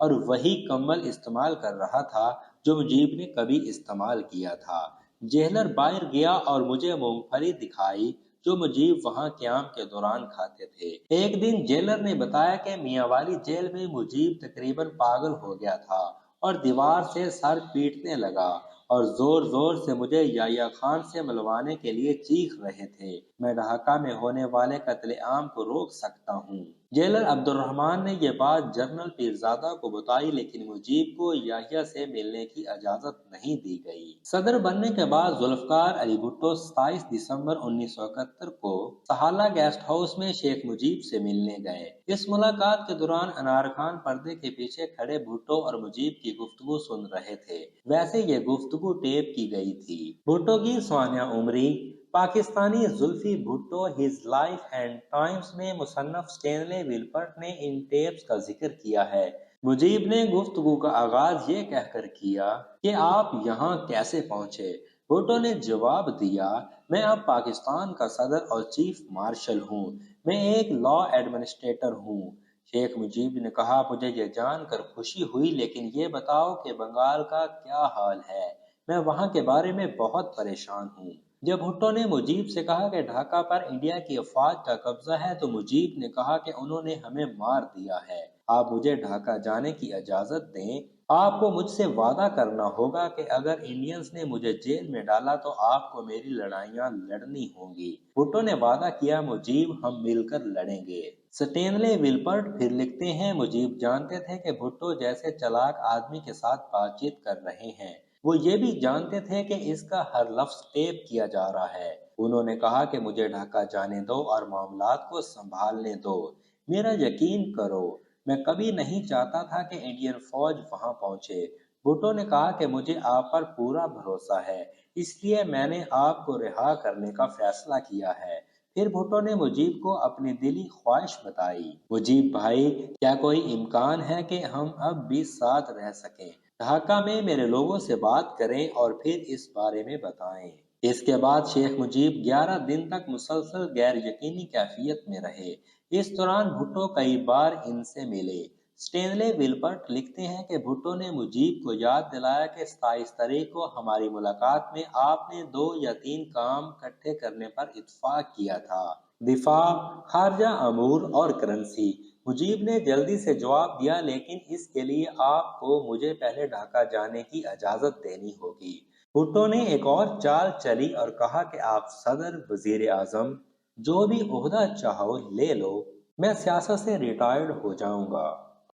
اور وہی کمبل استعمال کر رہا تھا جو مجیب نے کبھی استعمال کیا تھا۔ جیلر باہر گیا اور مجھے مونگ پھلی دکھائی جو مجیب وہاں قیام کے دوران کھاتے تھے۔ ایک دن جیلر نے بتایا کہ میاں والی جیل میں مجیب تقریباً پاگل ہو گیا تھا اور دیوار سے سر پیٹنے لگا اور زور زور سے مجھے یحییٰ خان سے ملوانے کے لیے چیخ رہے تھے۔ میں ڈھاکہ میں ہونے والے قتل عام کو روک سکتا ہوں۔ جیلر عبد الرحمان نے یہ بات جنرل پیرزادہ کو بتائی لیکن مجیب کو یحییٰ سے ملنے کی اجازت نہیں دی گئی۔ صدر بننے کے بعد ذوالفقار علی بھٹو 27 دسمبر 1971 کو سہالہ گیسٹ ہاؤس میں شیخ مجیب سے ملنے گئے۔ اس ملاقات کے دوران انار خان پردے کے پیچھے کھڑے بھٹو اور مجیب کی گفتگو سن رہے تھے۔ ویسے یہ گفتگو ٹیپ کی گئی تھی۔ بھٹو کی سوانح عمری Pakistani Zulfi Bhutto his life and Times میں مصنف سٹینلے ولپرٹ نے ان ٹیپس کا ذکر کیا ہے۔ مجیب نے گفتگو کا آغاز یہ کہہ کر کیا کہ آپ یہاں کیسے پہنچے؟ بھٹو نے جواب دیا، میں اب پاکستان کا صدر اور چیف مارشل ہوں، میں ایک لا ایڈمنسٹریٹر ہوں۔ شیخ مجیب نے کہا، مجھے یہ جان کر خوشی ہوئی لیکن یہ بتاؤ کہ بنگال کا کیا حال ہے؟ میں وہاں کے بارے میں بہت پریشان ہوں۔ جب بھٹو نے مجیب سے کہا کہ ڈھاکہ پر انڈیا کی افواج کا قبضہ ہے تو مجیب نے کہا کہ انہوں نے ہمیں مار دیا ہے، آپ مجھے ڈھاکہ جانے کی اجازت دیں۔ آپ کو مجھ سے وعدہ کرنا ہوگا کہ اگر انڈینز نے مجھے جیل میں ڈالا تو آپ کو میری لڑائیاں لڑنی ہوں گی۔ بھٹو نے وعدہ کیا، مجیب ہم مل کر لڑیں گے۔ سٹینلے ولپرٹ پھر لکھتے ہیں، مجیب جانتے تھے کہ بھٹو جیسے چلاک آدمی کے ساتھ بات چیت کر رہے ہیں، وہ یہ بھی جانتے تھے کہ اس کا ہر لفظ ٹیپ کیا جا رہا ہے۔ انہوں نے کہا کہ مجھے ڈھاکہ جانے دو اور معاملات کو سنبھالنے دو، میرا یقین کرو، میں کبھی نہیں چاہتا تھا کہ انڈین فوج وہاں پہنچے۔ بھٹو نے کہا کہ مجھے آپ پر پورا بھروسہ ہے، اس لیے میں نے آپ کو رہا کرنے کا فیصلہ کیا ہے۔ پھر بھٹو نے مجیب کو اپنی دلی خواہش بتائی، مجیب بھائی، کیا کوئی امکان ہے کہ ہم اب بھی ساتھ رہ سکیں؟ ڈھاکہ میں میرے لوگوں سے بات کریں اور پھر اس بارے میں بتائیں۔ اس کے بعد شیخ مجیب 11 دن تک مسلسل غیر یقینی کیفیت میں رہے۔ اس دوران بھٹو کئی بار ان سے ملے۔ سٹینلے ولپرٹ لکھتے ہیں کہ بھٹو نے مجیب کو یاد دلایا کہ 27 تاریخ کو ہماری ملاقات میں آپ نے 2 یا 3 کام اکٹھے کرنے پر اتفاق کیا تھا، دفاع، خارجہ امور اور کرنسی۔ مجیب نے جلدی سے جواب دیا، لیکن اس کے لیے آپ کو مجھے پہلے ڈھاکہ جانے کی اجازت دینی ہوگی۔ بھٹو نے ایک اور چال چلی اور کہا کہ آپ صدر، وزیر اعظم، جو بھی عہدہ چاہو لے لو، میں سیاست سے ریٹائرڈ ہو جاؤں گا۔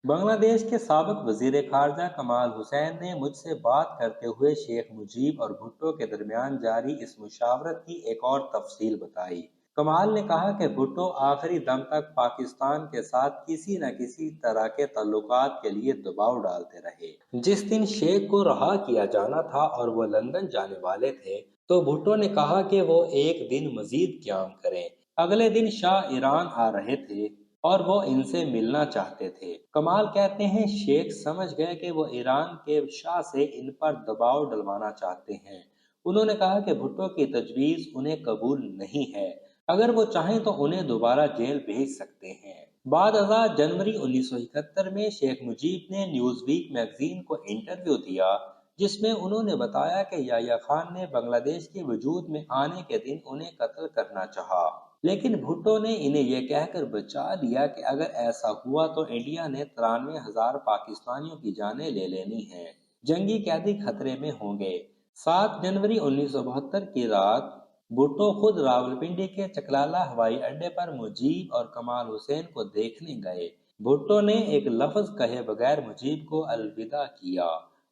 بنگلہ دیش کے سابق وزیر خارجہ کمال حسین نے مجھ سے بات کرتے ہوئے شیخ مجیب اور بھٹو کے درمیان جاری اس مشاورت کی ایک اور تفصیل بتائی۔ کمال نے کہا کہ بھٹو آخری دم تک پاکستان کے ساتھ کسی نہ کسی طرح کے تعلقات کے لیے دباؤ ڈالتے رہے۔ جس دن شیخ کو رہا کیا جانا تھا اور وہ لندن جانے والے تھے تو بھٹو نے کہا کہ وہ ایک دن مزید قیام کریں۔ اگلے دن شاہ ایران آ رہے تھے اور وہ ان سے ملنا چاہتے تھے۔ کمال کہتے ہیں، شیخ سمجھ گئے کہ وہ ایران کے شاہ سے ان پر دباؤ ڈلوانا چاہتے ہیں۔ انہوں نے کہا کہ بھٹو کی تجویز انہیں قبول نہیں ہے، اگر وہ چاہیں تو انہیں دوبارہ جیل بھیج سکتے ہیں۔ بعد ازاں جنوری 1971 میں شیخ مجیب نے نیوز ویک میگزین کو انٹرویو دیا جس میں انہوں نے بتایا کہ یحییٰ خان نے بنگلہ دیش کے وجود میں آنے کے دن انہیں قتل کرنا چاہا، لیکن بھٹو نے انہیں یہ کہہ کر بچا لیا کہ اگر ایسا ہوا تو انڈیا نے 93,000 پاکستانیوں کی جانیں لے لینی ہیں، جنگی قیدی خطرے میں ہوں گے۔ 7 جنوری 1972 کی رات بھٹو خود راولپنڈی کے چکلالہ ہوائی اڈے پر مجیب اور کمال حسین کو دیکھنے گئے۔ بھٹو نے ایک لفظ کہے بغیر مجیب کو الوداع کیا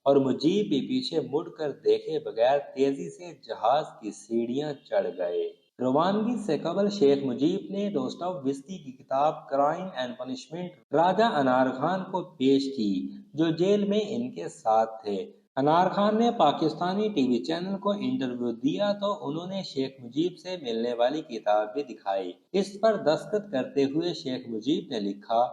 اور مجیب بھی پیچھے مڑ کر دیکھے بغیر تیزی سے جہاز کی سیڑھیاں چڑھ گئے۔ روانگی سے قبل شیخ مجیب نے ڈوستویوسکی کی کتاب کرائم اینڈ پنشمنٹ راجہ انار خان کو پیش کی، جو جیل میں ان کے ساتھ تھے۔ انار خان نے پاکستانی ٹی وی چینل کو انٹرویو دیا تو انہوں نے شیخ مجیب سے ملنے والی کتاب بھی دکھائی۔ اس پر دستخط کرتے ہوئے شیخ مجیب نے لکھا،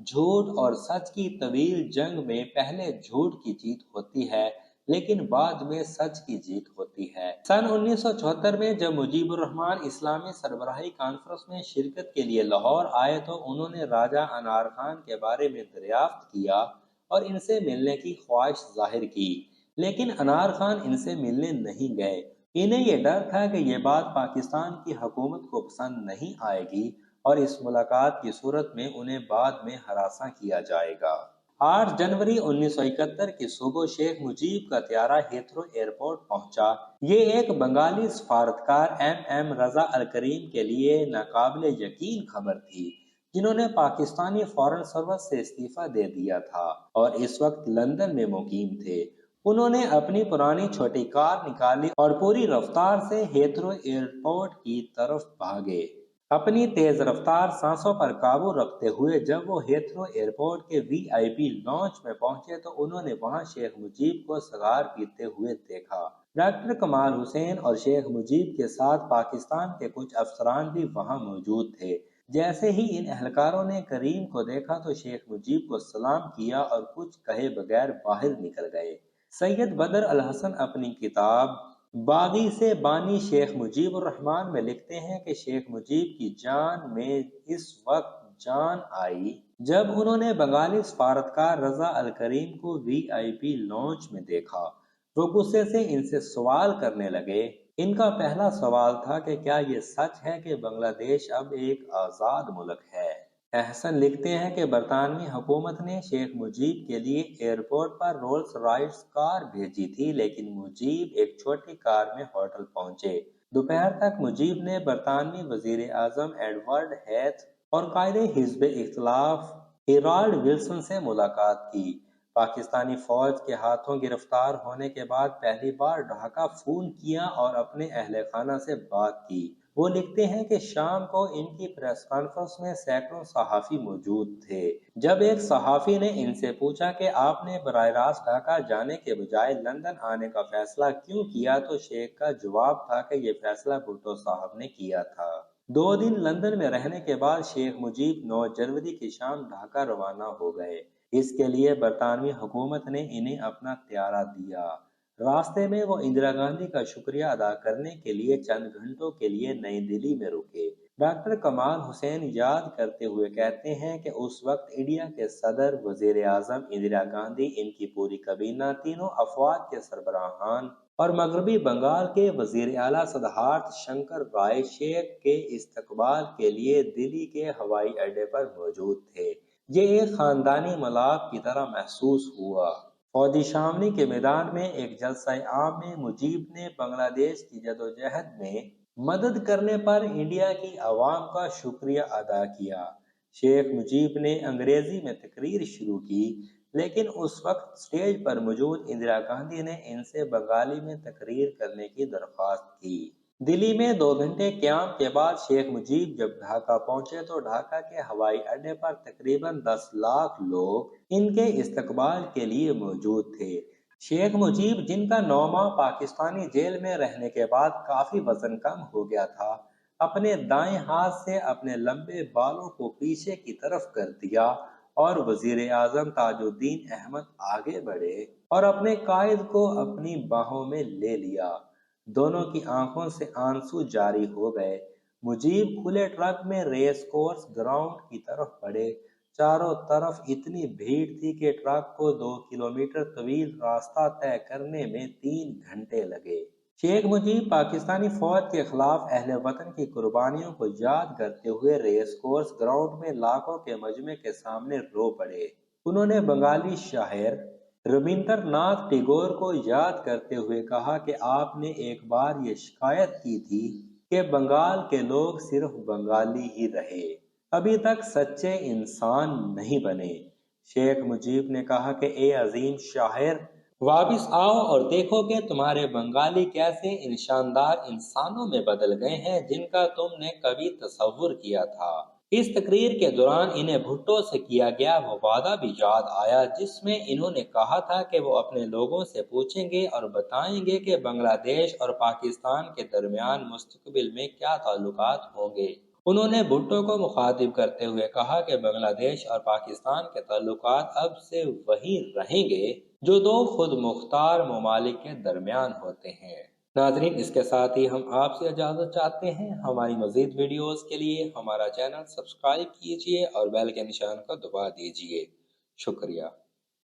جھوٹ اور سچ کی طویل جنگ میں پہلے جھوٹ کی جیت ہوتی ہے لیکن بعد میں سچ کی جیت ہوتی ہے۔ سن 1974 میں جب مجیب الرحمان اسلامی سربراہی کانفرنس میں شرکت کے لیے لاہور آئے تو انہوں نے راجہ انار خان کے بارے میں دریافت کیا اور ان سے ملنے کی خواہش ظاہر کی، لیکن انار خان ان سے ملنے نہیں گئے۔ انہیں یہ ڈر تھا کہ یہ بات پاکستان کی حکومت کو پسند نہیں آئے گی اور اس ملاقات کی صورت میں انہیں بعد میں ہراساں کیا جائے گا۔ 8 جنوری 1971 کی صبح شیخ مجیب کا طیارہ ہیتھرو ایئرپورٹ پہنچا۔ یہ ایک بنگالی سفارتکار ایم رضا الکریم کے لیے ناقابل یقین خبر تھی، جنہوں نے پاکستانی فارن سروس سے استعفیٰ دے دیا تھا اور اس وقت لندن میں مقیم تھے۔ انہوں نے اپنی پرانی چھوٹی کار نکالی اور پوری رفتار سے ہیتھرو ایئرپورٹ کی طرف بھاگے۔ اپنی تیز رفتار سانسوں پر قابو رکھتے ہوئے جب وہ ہیتھرو ایئرپورٹ کے VIP لانچ میں پہنچے تو انہوں نے وہاں شیخ مجیب کو سگار پیتے ہوئے دیکھا۔ ڈاکٹر کمال حسین اور شیخ مجیب کے ساتھ پاکستان کے کچھ افسران بھی وہاں موجود تھے۔ جیسے ہی ان اہلکاروں نے کریم کو دیکھا تو شیخ مجیب کو سلام کیا اور کچھ کہے بغیر باہر نکل گئے۔ سید بدر الحسن اپنی کتاب باغی سے بانی شیخ مجیب الرحمن میں لکھتے ہیں کہ شیخ مجیب کی جان میں اس وقت جان آئی جب انہوں نے بنگالی سفارتکار رضا الکریم کو VIP لانچ میں دیکھا۔ وہ غصے سے ان سے سوال کرنے لگے۔ ان کا پہلا سوال تھا کہ کیا یہ سچ ہے کہ بنگلہ دیش اب ایک آزاد ملک ہے؟ احسن لکھتے ہیں کہ برطانوی حکومت نے شیخ مجیب کے لیے ایئرپورٹ پر رولز رائس کار بھیجی تھی، لیکن مجیب ایک چھوٹی کار میں ہوٹل پہنچے۔ دوپہر تک مجیب نے برطانوی وزیر اعظم ایڈورڈ ہیتھ اور قائد حزب اختلاف ہیرالڈ ولسن سے ملاقات کی۔ پاکستانی فوج کے ہاتھوں گرفتار ہونے کے بعد پہلی بار ڈھاکہ فون کیا اور اپنے اہل خانہ سے بات کی۔ وہ لکھتے ہیں کہ شام کو ان کی پریس کانفرنس میں سینکڑوں صحافی موجود تھے۔ جب ایک صحافی نے ان سے پوچھا کہ آپ نے براہ راست ڈھاکہ جانے کے بجائے لندن آنے کا فیصلہ کیوں کیا تو شیخ کا جواب تھا کہ یہ فیصلہ بھٹو صاحب نے کیا تھا۔ 2 دن لندن میں رہنے کے بعد شیخ مجیب 9 جنوری کی شام ڈھاکہ روانہ ہو گئے۔ اس کے لیے برطانوی حکومت نے انہیں اپنا طیارہ دیا۔ راستے میں وہ اندرا گاندھی کا شکریہ ادا کرنے کے لیے چند گھنٹوں کے لیے نئی دہلی میں رکے۔ ڈاکٹر کمال حسین یاد کرتے ہوئے کہتے ہیں کہ اس وقت انڈیا کے صدر، وزیر اعظم اندرا گاندھی، ان کی پوری کابینہ، تینوں افواج کے سربراہان اور مغربی بنگال کے وزیر اعلیٰ سدھارتھ شنکر رائے شیخ کے استقبال کے لیے دلی کے ہوائی اڈے پر موجود تھے۔ یہ ایک خاندانی ملاپ کی طرح محسوس ہوا۔ فوجی شاملی کے میدان میں ایک جلسہ عام میں مجیب نے بنگلہ دیش کی جدوجہد میں مدد کرنے پر انڈیا کی عوام کا شکریہ ادا کیا۔ شیخ مجیب نے انگریزی میں تقریر شروع کی، لیکن اس وقت سٹیج پر موجود اندرا گاندھی نے ان سے بنگالی میں تقریر کرنے کی درخواست کی۔ دلی میں 2 گھنٹے قیام کے بعد شیخ مجیب جب ڈھاکہ پہنچے تو ڈھاکہ کے ہوائی اڈے پر تقریباً 10 لاکھ لوگ ان کے استقبال کے لیے موجود تھے۔ شیخ مجیب، جن کا 9 ماہ پاکستانی جیل میں رہنے کے بعد کافی وزن کم ہو گیا تھا، اپنے دائیں ہاتھ سے اپنے لمبے بالوں کو پیچھے کی طرف کر دیا اور وزیر اعظم تاج الدین احمد آگے بڑھے اور اپنے قائد کو اپنی باہوں میں لے لیا۔ دونوں کی آنکھوں سے آنسو جاری ہو گئے۔ مجیب کھلے ٹرک میں ریس کورس گراؤنڈ کی طرف بڑھے۔ چاروں طرف اتنی بھیڑ تھی کہ ٹرک کو 2 کلومیٹر طویل راستہ طے کرنے میں 3 گھنٹے لگے۔ شیخ مجیب پاکستانی فوج کے خلاف اہل وطن کی قربانیوں کو یاد کرتے ہوئے ریس کورس گراؤنڈ میں لاکھوں کے مجمع کے سامنے رو پڑے۔ انہوں نے بنگالی شاعر ربندر ناتھ ٹیگور کو یاد کرتے ہوئے کہا کہ آپ نے ایک بار یہ شکایت کی تھی کہ بنگال کے لوگ صرف بنگالی ہی رہے، ابھی تک سچے انسان نہیں بنے۔ شیخ مجیب نے کہا کہ اے عظیم شاعر، واپس آؤ اور دیکھو کہ تمہارے بنگالی کیسے ان شاندار انسانوں میں بدل گئے ہیں جن کا تم نے کبھی تصور کیا تھا۔ اس تقریر کے دوران انہیں بھٹو سے کیا گیا وہ وعدہ بھی یاد آیا جس میں انہوں نے کہا تھا کہ وہ اپنے لوگوں سے پوچھیں گے اور بتائیں گے کہ بنگلہ دیش اور پاکستان کے درمیان مستقبل میں کیا تعلقات ہوں گے۔ انہوں نے بھٹو کو مخاطب کرتے ہوئے کہا کہ بنگلہ دیش اور پاکستان کے تعلقات اب سے وہی رہیں گے جو 2 خود مختار ممالک کے درمیان ہوتے ہیں۔ ناظرین، اس کے ساتھ ہی ہم آپ سے اجازت چاہتے ہیں۔ ہماری مزید ویڈیوز کے لیے ہمارا چینل سبسکرائب کیجیے اور بیل کے نشان کو دبا دیجیے۔ شکریہ۔